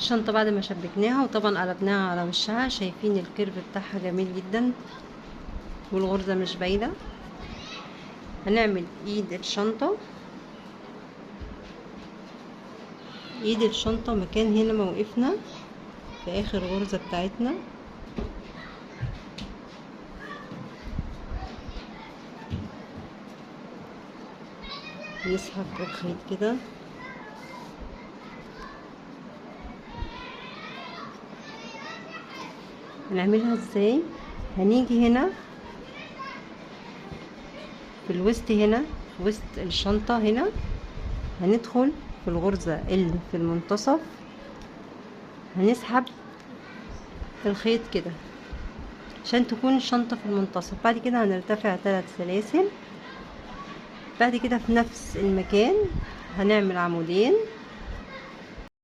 الشنطة بعد ما شبكناها وطبعا قلبناها على وشها، شايفين الكيرف بتاعها جميل جدا والغرزة مش باينة. هنعمل ايد الشنطة. ايد الشنطة مكان هنا ما وقفنا في اخر غرزة بتاعتنا. نسحب الخيط كده، هنعملها ازاي؟ هنيجي هنا في الوسط، هنا في وسط الشنطة هنا هندخل في الغرزة اللي في المنتصف، هنسحب الخيط كده عشان تكون الشنطة في المنتصف. بعد كده هنرتفع 3 سلاسل. بعد كده في نفس المكان هنعمل عمودين